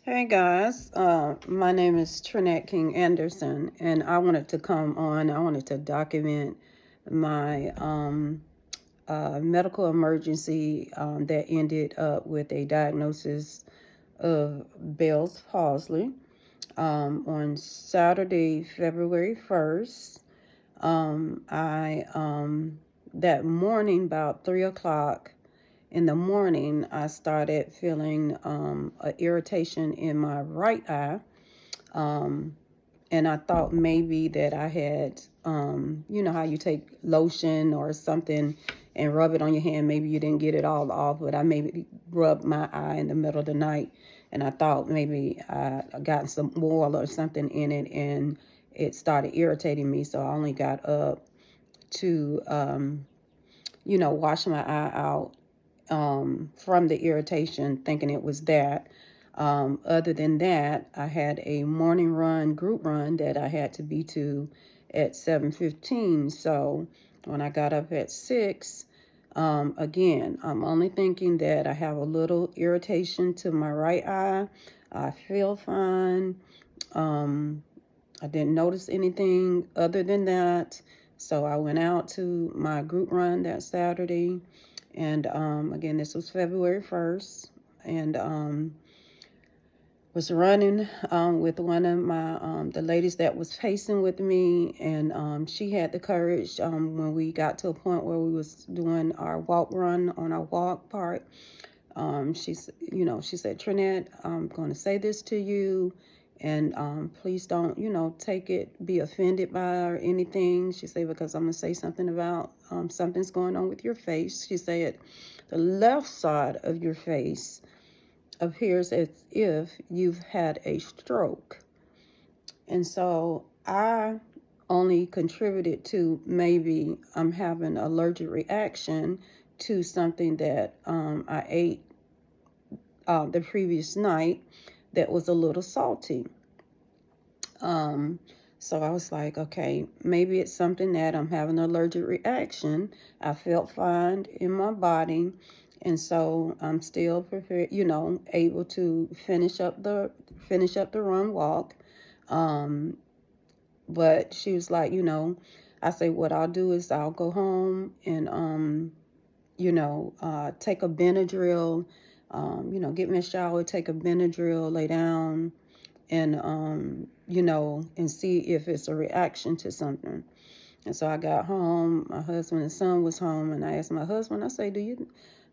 Hey guys, my name is Trinette King Anderson, and I wanted to come on. I wanted to document my medical emergency that ended up with a diagnosis of Bell's palsy on Saturday, February 1st. That morning, about 3 o'clock in the morning, I started feeling an irritation in my right eye. Um, and I thought maybe that I had, you know how you take lotion or something and rub it on your hand. Maybe you didn't get it all off, but I maybe rubbed my eye in the middle of the night, and I thought maybe I got some oil or something in it, and it started irritating me. So I only got up to, wash my eye out from the irritation, thinking it was that. Other than that, I had a morning run, group run that I had to be to at 7:15. So when I got up at 6, again, I'm only thinking that I have a little irritation to my right eye. I feel fine. Um, I didn't notice anything other than that. So I went out to my group run that Saturday. And again, this was February 1st. And was running with one of my the ladies that was pacing with me, and she had the courage when we got to a point where we was doing our walk run on our walk part. She said, Trinette, I'm going to say this to you, and please don't, take it, be offended by or anything. She said, because I'm going to say something about something's going on with your face. She said, the left side of your face appears as if you've had a stroke. And so I only contributed to maybe I'm having an allergic reaction to something that I ate the previous night that was a little salty. So I was like, okay, maybe it's something that I'm having an allergic reaction. I felt fine in my body, and so I'm still prepared, able to finish up the run walk. But she was like, I say what I'll do is I'll go home and take a Benadryl, get me a shower, take a Benadryl, lay down, and and see if it's a reaction to something. And so I got home, my husband and son was home, and I asked my husband, I say,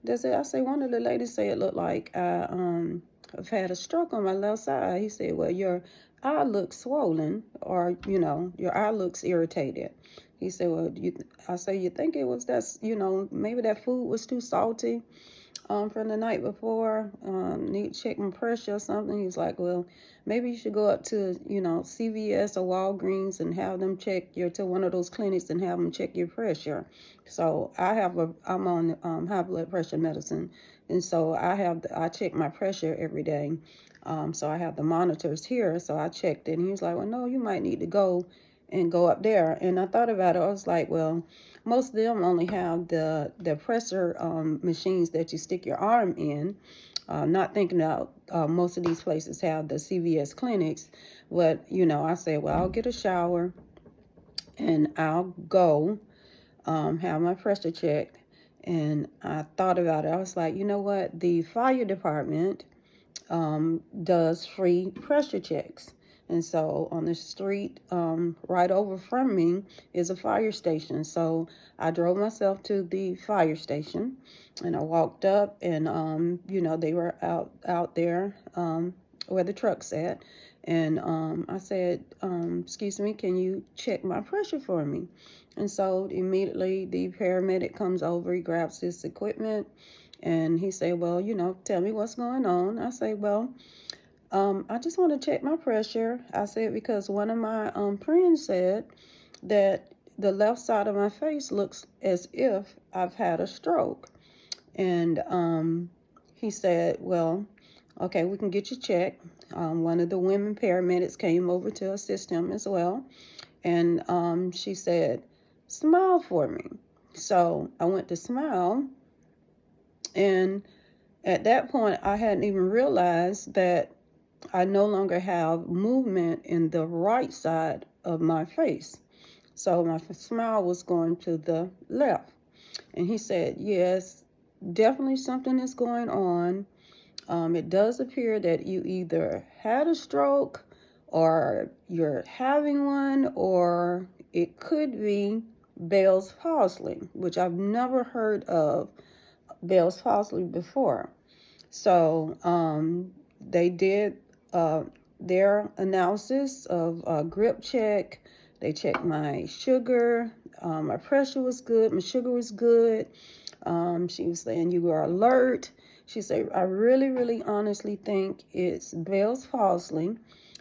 I say, one of the ladies say it looked like I've had a stroke on my left side. He said, well, your eye looks swollen, or, your eye looks irritated. He said, well, I say, you think it was that, maybe that food was too salty from the night before, need to check my pressure or something. He was like, well, maybe you should go up to, CVS or Walgreens and have them check to one of those clinics and have them check your pressure. So I'm on high blood pressure medicine. And so I check my pressure every day. So I have the monitors here. So I checked it, and he was like, well, no, you might need to go up there. And I thought about it. I was like, well, most of them only have the pressure machines that you stick your arm in. Not thinking about most of these places have the CVS clinics. But, I said, well, I'll get a shower and I'll go have my pressure checked. And I thought about it. I was like, you know what? The fire department does free pressure checks. And so on the street right over from me is a fire station. So I drove myself to the fire station, and I walked up, and they were out there where the truck's at. And I said, excuse me, can you check my pressure for me? And so immediately the paramedic comes over, he grabs his equipment, and he said, well, tell me what's going on. I say, well, I just want to check my pressure. I said, because one of my friends said that the left side of my face looks as if I've had a stroke. And he said, well, okay, we can get you checked. One of the women paramedics came over to assist him as well. And she said, smile for me. So I went to smile, and at that point, I hadn't even realized that I no longer have movement in the right side of my face. So my smile was going to the left. And he said, yes, definitely something is going on. It does appear that you either had a stroke or you're having one, or it could be Bell's palsy, which I've never heard of Bell's palsy before. So they did their analysis of grip check. They checked my sugar. My pressure was good. My sugar was good. She was saying you were alert. She said, I really, really honestly think it's Bell's palsy,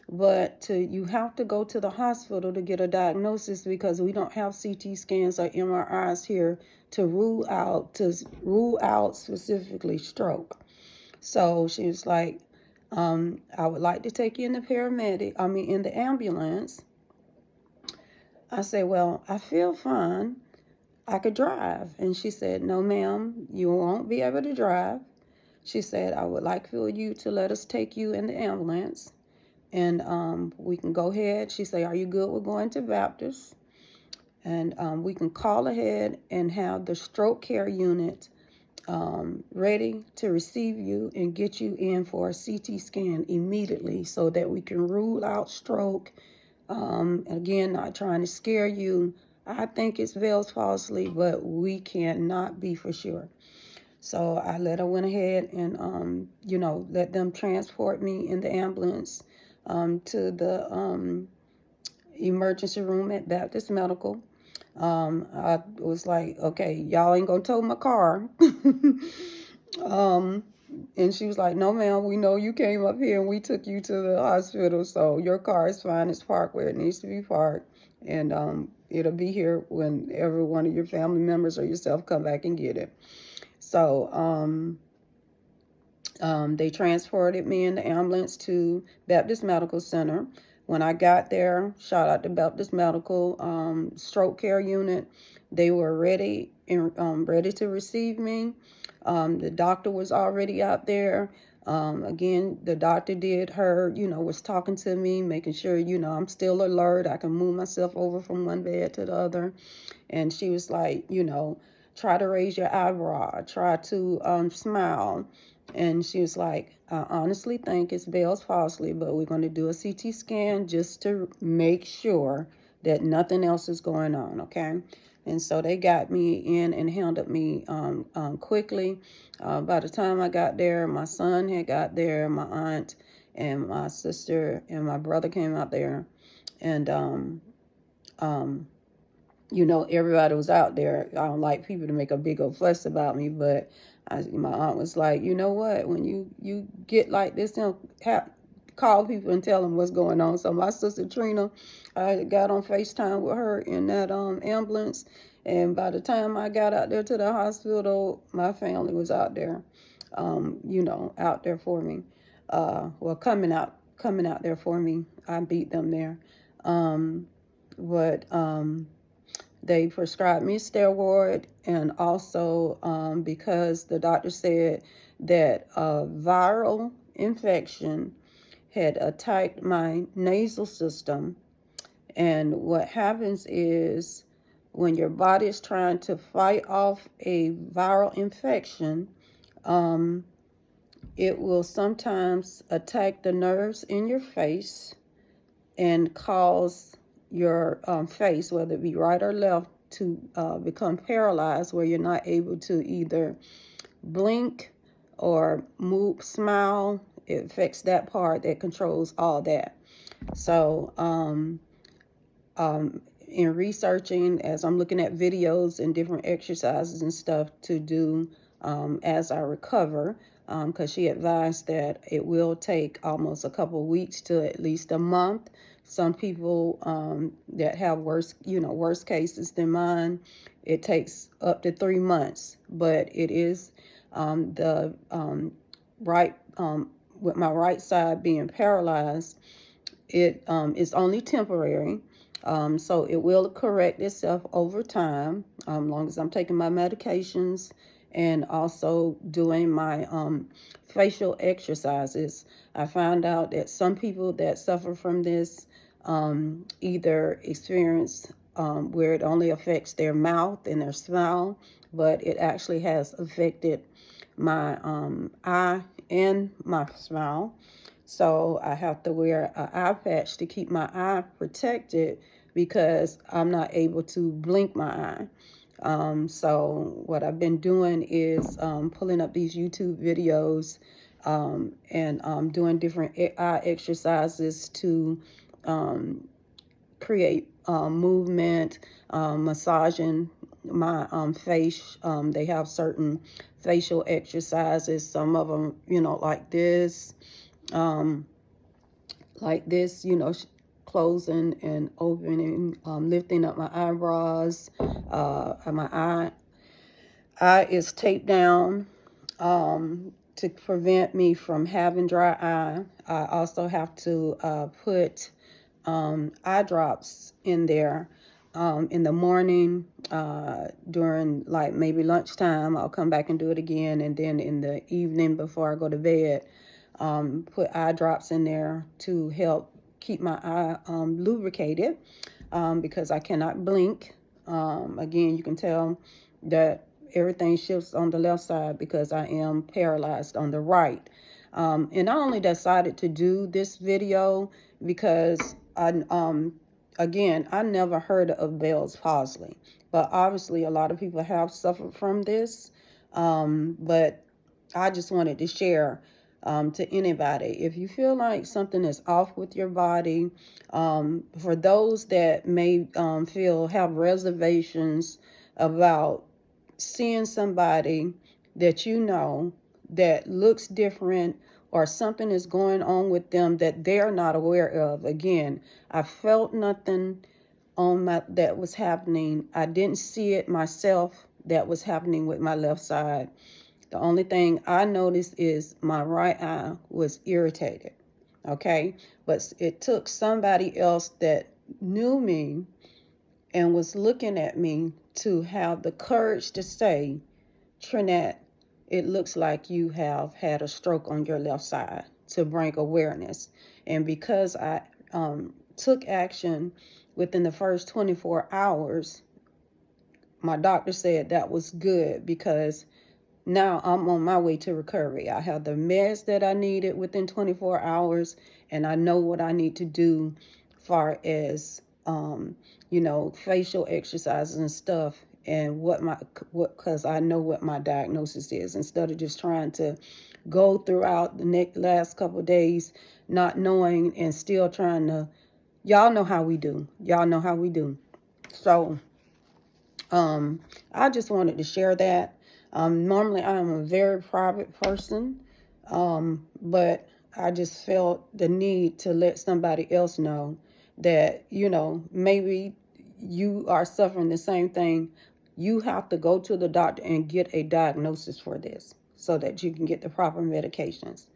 but you have to go to the hospital to get a diagnosis because we don't have CT scans or MRIs here to rule out specifically stroke. So she was like, I would like to take you in the ambulance. I said, well, I feel fine. I could drive. And she said, no, ma'am, you won't be able to drive. She said, I would like for you to let us take you in the ambulance and we can go ahead. She said, are you good with going to Baptist? And we can call ahead and have the stroke care unit ready to receive you and get you in for a CT scan immediately so that we can rule out stroke. Again, not trying to scare you. I think it's Bell's palsy, but we cannot be for sure. So I went ahead and, let them transport me in the ambulance to the emergency room at Baptist Medical. I was like, okay, y'all ain't gonna tow my car. And she was like, no, ma'am, we know you came up here and we took you to the hospital, so your car is fine. It's parked where it needs to be parked. And it'll be here whenever one of your family members or yourself come back and get it. So they transported me in the ambulance to Baptist Medical Center. When I got there, shout out to Baptist Medical Stroke Care Unit. They were ready to receive me. The doctor was already out there. Again, the doctor did her, was talking to me, making sure, I'm still alert. I can move myself over from one bed to the other. And she was like, try to raise your eyebrow, try to smile. And she was like, I honestly think it's Bell's palsy, but we're going to do a CT scan just to make sure that nothing else is going on, okay? And so they got me in and handled me quickly. By the time I got there, my son had got there, my aunt and my sister and my brother came out there. And, everybody was out there. I don't like people to make a big old fuss about me, but my aunt was like, you know what? When you get like this, call people and tell them what's going on. So my sister Trina, I got on FaceTime with her in that ambulance. And by the time I got out there to the hospital, my family was out there, out there for me. Coming out there for me. I beat them there. They prescribed me steroid, and also because the doctor said that a viral infection had attacked my nasal system. And what happens is when your body is trying to fight off a viral infection, it will sometimes attack the nerves in your face and cause your face, whether it be right or left, to become paralyzed, where you're not able to either blink or move, smile. It affects that part that controls all that. So in researching, as I'm looking at videos and different exercises and stuff to do as I recover, because she advised that it will take almost a couple weeks to at least a month. Some people that have worse cases than mine, it takes up to 3 months. But it is the right with my right side being paralyzed. It is only temporary. So it will correct itself over time, long as I'm taking my medications and also doing my facial exercises. I found out that some people that suffer from this either experience where it only affects their mouth and their smile, but it actually has affected my eye and my smile. So I have to wear an eye patch to keep my eye protected because I'm not able to blink my eye. So what I've been doing is pulling up these YouTube videos and doing different eye exercises to create movement, massaging my face. They have certain facial exercises. Some of them, um, like this, closing and opening, lifting up my eyebrows. My eye is taped down to prevent me from having dry eye. I also have to put eye drops in there in the morning during like maybe lunchtime. I'll come back and do it again, and then in the evening before I go to bed, put eye drops in there to help keep my eye lubricated because I cannot blink. Again, you can tell that everything shifts on the left side because I am paralyzed on the right. And I only decided to do this video because again, I never heard of Bell's palsy, but obviously a lot of people have suffered from this. But I just wanted to share to anybody. If you feel like something is off with your body, for those that may have reservations about seeing somebody that that looks different, or something is going on with them that they're not aware of. Again, I felt nothing that was happening. I didn't see it myself that was happening with my left side. The only thing I noticed is my right eye was irritated. Okay, but it took somebody else that knew me and was looking at me to have the courage to say, Trinette, it looks like you have had a stroke on your left side, to bring awareness. And because I took action within the first 24 hours, my doctor said that was good because now I'm on my way to recovery. I have the meds that I needed within 24 hours, and I know what I need to do far as, facial exercises and stuff, and because I know what my diagnosis is, instead of just trying to go throughout the last couple of days not knowing and still trying to, y'all know how we do. So I just wanted to share that. Normally I am a very private person, but I just felt the need to let somebody else know that, maybe you are suffering the same thing. You have to go to the doctor and get a diagnosis for this so that you can get the proper medications.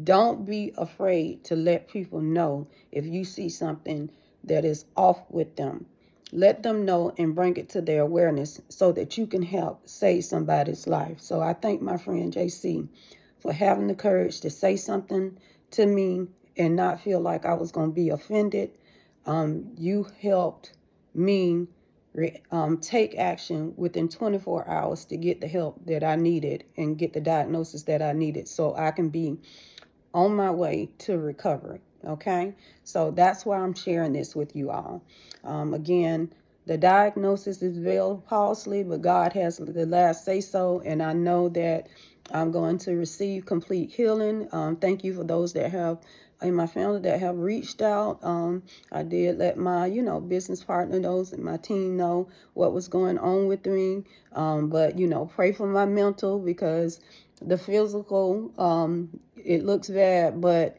Don't be afraid to let people know if you see something that is off with them. Let them know and bring it to their awareness so that you can help save somebody's life. So I thank my friend JC for having the courage to say something to me and not feel like I was going to be offended. You helped me take action within 24 hours to get the help that I needed and get the diagnosis that I needed so I can be on my way to recovery. Okay, so that's why I'm sharing this with you all. Again, the diagnosis is Bell's palsy, but God has the last say so, and I know that I'm going to receive complete healing. Thank you for those that have in my family that have reached out. I did let my, business partner knows and my team know what was going on with me. But, pray for my mental because the physical, it looks bad, but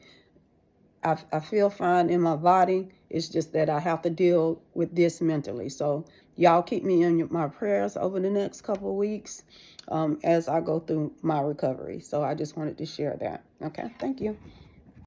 I feel fine in my body. It's just that I have to deal with this mentally. So y'all keep me in my prayers over the next couple of weeks as I go through my recovery. So I just wanted to share that. Okay, thank you.